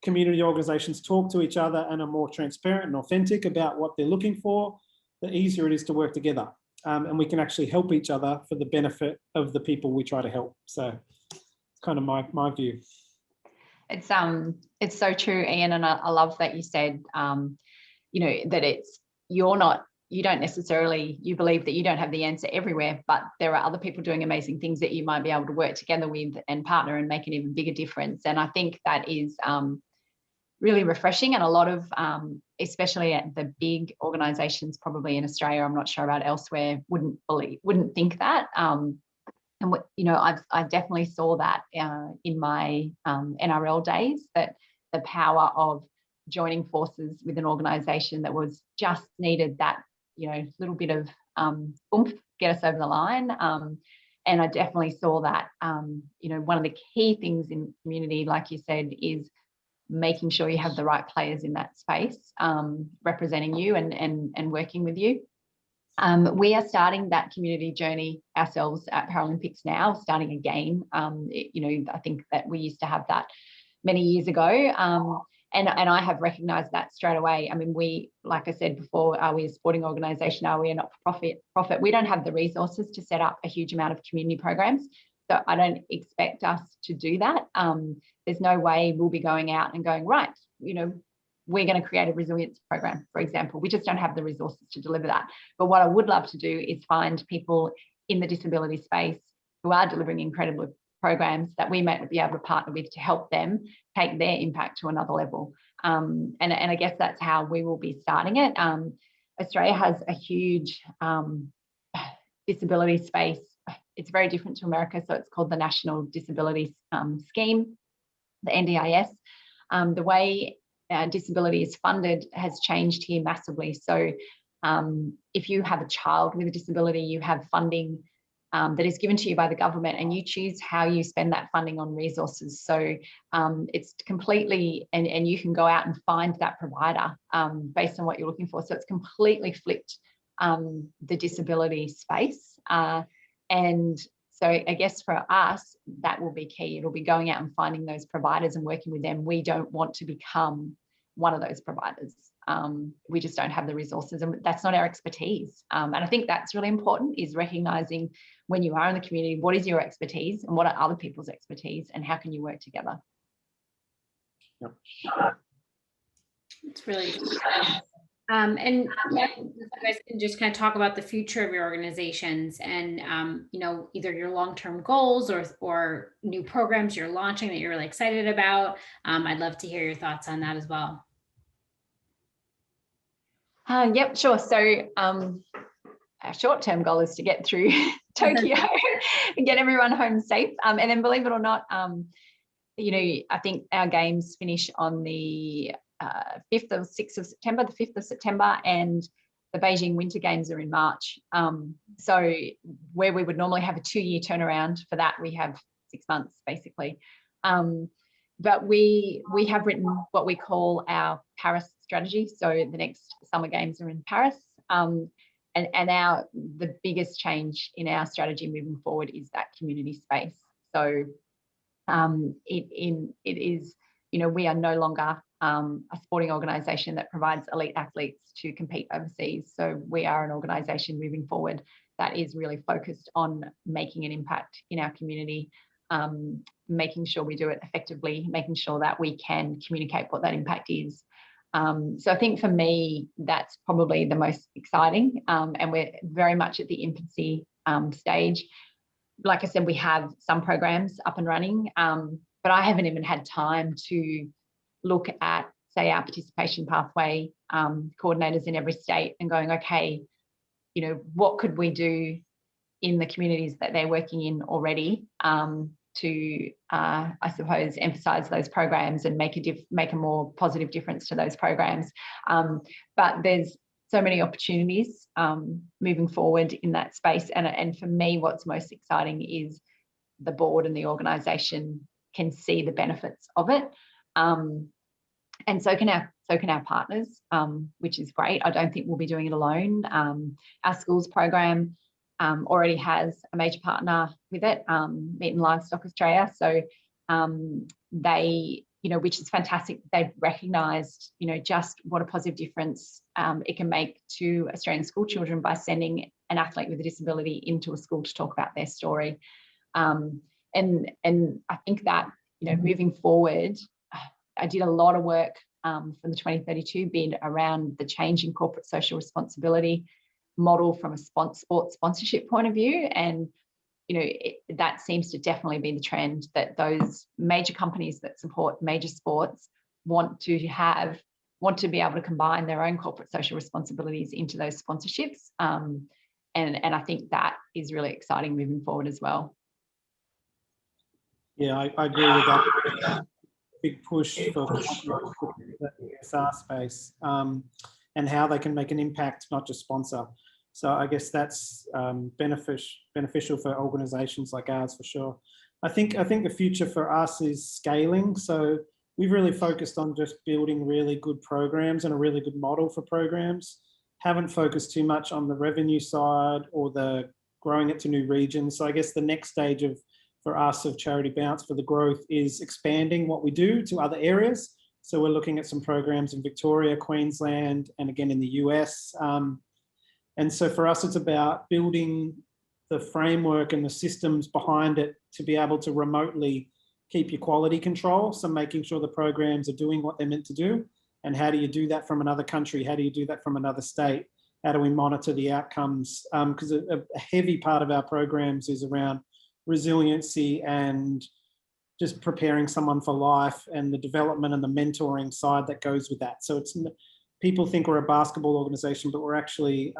community organisations talk to each other and are more transparent and authentic about what they're looking for, the easier it is to work together. And we can actually help each other for the benefit of the people we try to help. So it's kind of my view. It's so true, Ian, and I love that you said, that you don't necessarily, you believe that you don't have the answer everywhere, but there are other people doing amazing things that you might be able to work together with and partner and make an even bigger difference. And I think that is really refreshing. And a lot of, especially at the big organisations, probably in Australia, I'm not sure about elsewhere, wouldn't think that. And you know, I definitely saw that in my NRL days, that the power of joining forces with an organisation that was just needed that, you know, little bit of oomph, get us over the line. And I definitely saw that, you know, one of the key things in community, like you said, is making sure you have the right players in that space, representing you and working with you. We are starting that community journey ourselves at Paralympics now, starting again. You know, I think that we used to have that many years ago. And I have recognised that straight away. I mean, we, like I said before, are we a sporting organisation? Are we a not-for-profit? We don't have the resources to set up a huge amount of community programs. So I don't expect us to do that. There's no way we'll be going out and going, right, you know, we're going to create a resilience program, for example. We just don't have the resources to deliver that. But what I would love to do is find people in the disability space who are delivering incredible programs that we might be able to partner with to help them take their impact to another level. And I guess that's how we will be starting it. Australia has a huge disability space. It's very different to America. So it's called the National Disability Scheme, the NDIS. The way disability is funded has changed here massively. So if you have a child with a disability, you have funding that is given to you by the government, and you choose how you spend that funding on resources. So it's completely, and you can go out and find that provider based on what you're looking for. So it's completely flipped the disability space. And so I guess for us, that will be key. It'll be going out and finding those providers and working with them. We don't want to become one of those providers. We just don't have the resources, and that's not our expertise. And I think that's really important, is recognizing when you are in the community, what is your expertise and what are other people's expertise, and how can you work together? Yep. It's really good. And yeah, you guys can just kind of talk about the future of your organizations and, you know, either your long-term goals or new programs you're launching that you're really excited about. I'd love to hear your thoughts on that as well. Yep, sure. So our short-term goal is to get through Tokyo and get everyone home safe. And then, believe it or not, you know, I think our games finish on the 5th or 6th of September, the 5th of September, and the Beijing Winter Games are in March. So where we would normally have a 2-year turnaround for that, we have 6 months basically. But we have written what we call our Paris strategy. So the next Summer Games are in Paris. And the biggest change in our strategy moving forward is that community space. So it is, you know, we are no longer a sporting organisation that provides elite athletes to compete overseas. So we are an organisation moving forward that is really focused on making an impact in our community, making sure we do it effectively, making sure that we can communicate what that impact is. So I think for me, that's probably the most exciting, and we're very much at the infancy stage. Like I said, we have some programs up and running, but I haven't even had time to look at, say, our participation pathway coordinators in every state and going, okay, you know, what could we do in the communities that they're working in already to, I suppose, emphasise those programs and make a more positive difference to those programs. But there's so many opportunities moving forward in that space. And for me, what's most exciting is the board and the organisation can see the benefits of it. And so can our partners, which is great. I don't think we'll be doing it alone. Our schools program already has a major partner with it, Meat and Livestock Australia. So they, you know, which is fantastic. They've recognised, you know, just what a positive difference it can make to Australian school children by sending an athlete with a disability into a school to talk about their story. And I think that, you know, moving forward, I did a lot of work from the 2032 bid around the change in corporate social responsibility model from a sports sponsorship point of view. And, you know, that seems to definitely be the trend, that those major companies that support major sports want to be able to combine their own corporate social responsibilities into those sponsorships. And I think that is really exciting moving forward as well. Yeah, I agree with that. Big push for the ESR space, and how they can make an impact, not just sponsor. So I guess that's beneficial for organizations like ours for sure. I think the future for us is scaling. So we've really focused on just building really good programs and a really good model for programs. Haven't focused too much on the revenue side or the growing it to new regions. So I guess the next stage for us of Charity Bounce for the growth is expanding what we do to other areas. So we're looking at some programs in Victoria, Queensland, and again in the US. And so for us, it's about building the framework and the systems behind it to be able to remotely keep your quality control. So making sure the programs are doing what they're meant to do. And how do you do that from another country? How do you do that from another state? How do we monitor the outcomes? Because a heavy part of our programs is around resiliency and just preparing someone for life and the development and the mentoring side that goes with that. So people think we're a basketball organization, but we're actually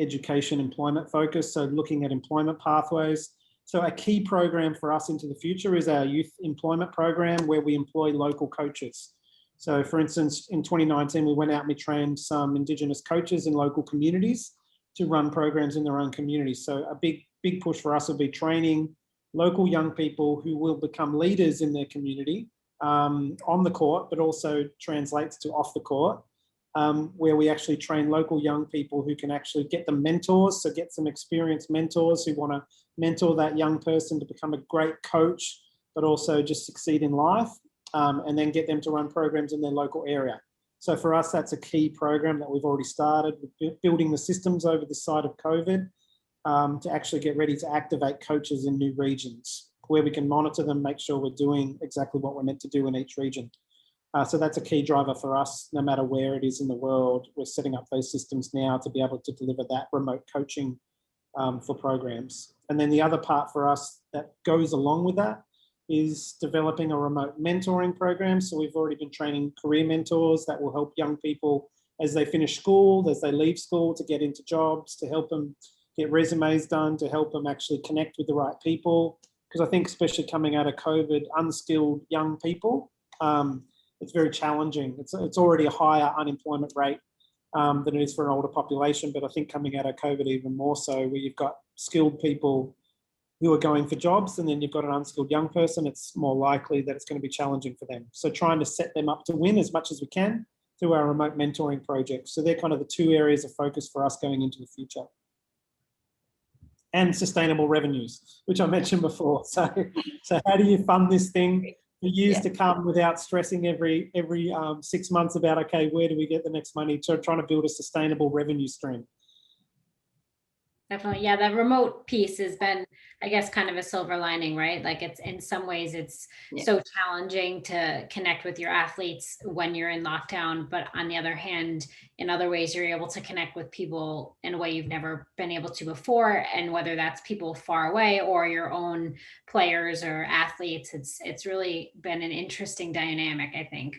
education employment focused. So looking at employment pathways. So a key program for us into the future is our youth employment program, where we employ local coaches. So for instance, in 2019, we went out and we trained some Indigenous coaches in local communities to run programs in their own communities. So a big push for us will be training local young people who will become leaders in their community on the court, but also translates to off the court, where we actually train local young people who can actually get them mentors. So get some experienced mentors who want to mentor that young person to become a great coach, but also just succeed in life, and then get them to run programs in their local area. So for us, that's a key program that we've already started, building the systems over the side of COVID to actually get ready to activate coaches in new regions where we can monitor them, make sure we're doing exactly what we're meant to do in each region. So that's a key driver for us, no matter where it is in the world. We're setting up those systems now to be able to deliver that remote coaching for programs. And then the other part for us that goes along with that is developing a remote mentoring program. So we've already been training career mentors that will help young people as they finish school, as they leave school, to get into jobs, to help them get resumes done, to help them actually connect with the right people. Because I think especially coming out of COVID, unskilled young people, it's very challenging. It's already a higher unemployment rate than it is for an older population, but I think coming out of COVID even more so, where you've got skilled people who are going for jobs and then you've got an unskilled young person, it's more likely that it's going to be challenging for them. So trying to set them up to win as much as we can through our remote mentoring projects. So they're kind of the two areas of focus for us going into the future. And sustainable revenues, which I mentioned before. So how do you fund this thing for years to come without stressing every 6 months about, okay, where do we get the next money? So trying to build a sustainable revenue stream. Definitely. Yeah, the remote piece has been, I guess, kind of a silver lining, right? Like it's in some ways it's so challenging to connect with your athletes when you're in lockdown. But on the other hand, in other ways, you're able to connect with people in a way you've never been able to before. And whether that's people far away or your own players or athletes, it's really been an interesting dynamic, I think.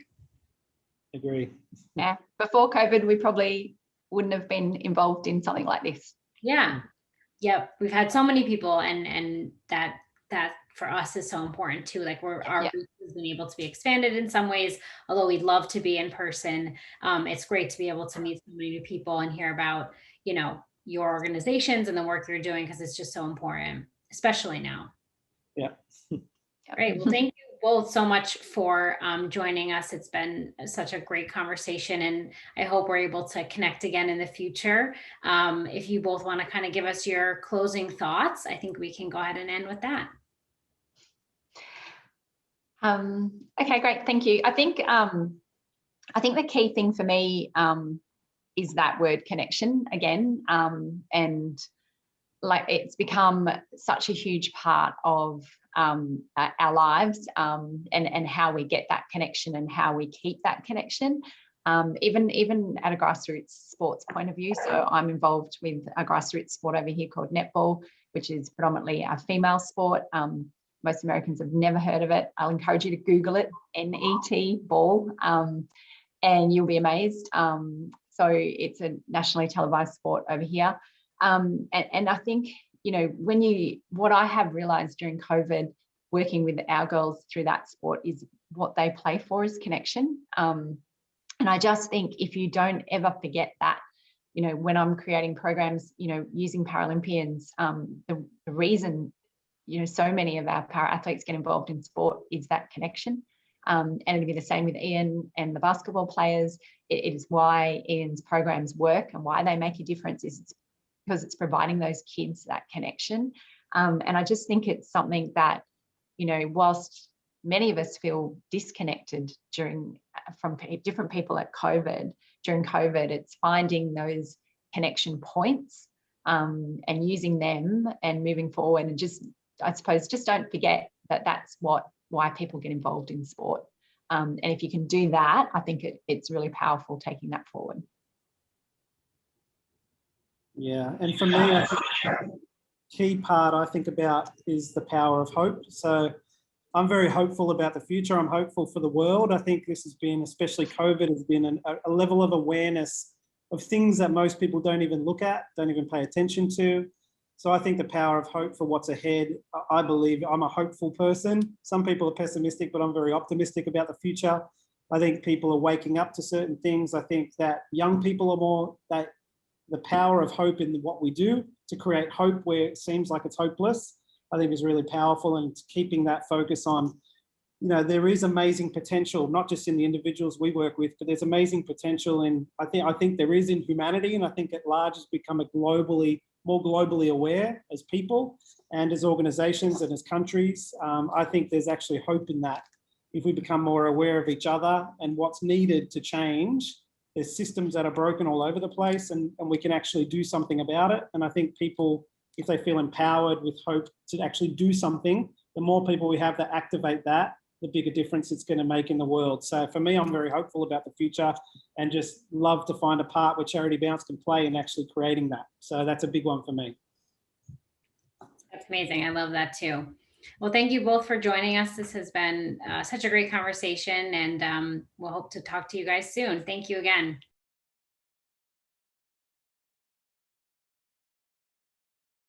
Agree. Yeah. Before COVID, we probably wouldn't have been involved in something like this. Yeah. Yep. We've had so many people and that for us is so important too. Like our reach has been able to be expanded in some ways, although we'd love to be in person. It's great to be able to meet so many new people and hear about, your organizations and the work you're doing, because it's just so important, especially now. Yeah. Great. Well, thank you both so much for joining us. It's been such a great conversation, and I hope we're able to connect again in the future. If you both want to kind of give us your closing thoughts, I think we can go ahead and end with that. Okay, great. Thank you. I think the key thing for me is that word connection again, and like it's become such a huge part of our lives, and how we get that connection and how we keep that connection, even at a grassroots sports point of view. So I'm involved with a grassroots sport over here called Netball, which is predominantly a female sport. most Americans have never heard of it. I'll encourage you to Google it, Netball, and you'll be amazed. So it's a nationally televised sport over here. And I think, you know, what I have realized during COVID, working with our girls through that sport, is what they play for is connection. And I just think if you don't ever forget that, you know, when I'm creating programs, you know, using Paralympians, the reason, you know, so many of our para athletes get involved in sport is that connection. And it'll be the same with Ian and the basketball players. It is why Ian's programs work and why they make a difference, is because it's providing those kids that connection. And I just think it's something that, you know, whilst many of us feel disconnected from different people at COVID, during COVID, it's finding those connection points and using them and moving forward. And just, I suppose, just don't forget that that's why people get involved in sport. And if you can do that, I think it's really powerful taking that forward. Yeah, and for me, I think the key part I think about is the power of hope. So I'm very hopeful about the future. I'm hopeful for the world. I think this has been, especially COVID, has been a level of awareness of things that most people don't even look at, don't even pay attention to. So I think the power of hope for what's ahead, I believe I'm a hopeful person. Some people are pessimistic, but I'm very optimistic about the future. I think people are waking up to certain things. I think that young people are more, that the power of hope in what we do to create hope where it seems like it's hopeless, I think is really powerful, and keeping that focus on, you know, there is amazing potential, not just in the individuals we work with, but there's amazing potential in, I think there is in humanity, and I think at large has become more globally aware as people and as organizations and as countries. I think there's actually hope in that. If we become more aware of each other and what's needed to change, there's systems that are broken all over the place, and we can actually do something about it. And I think people, if they feel empowered with hope to actually do something, the more people we have that activate that, the bigger difference it's going to make in the world. So for me, I'm very hopeful about the future and just love to find a part where Charity Bounce can play in actually creating that. So that's a big one for me. That's amazing. I love that too. Well, thank you both for joining us. This has been such a great conversation, and we'll hope to talk to you guys soon. Thank you again.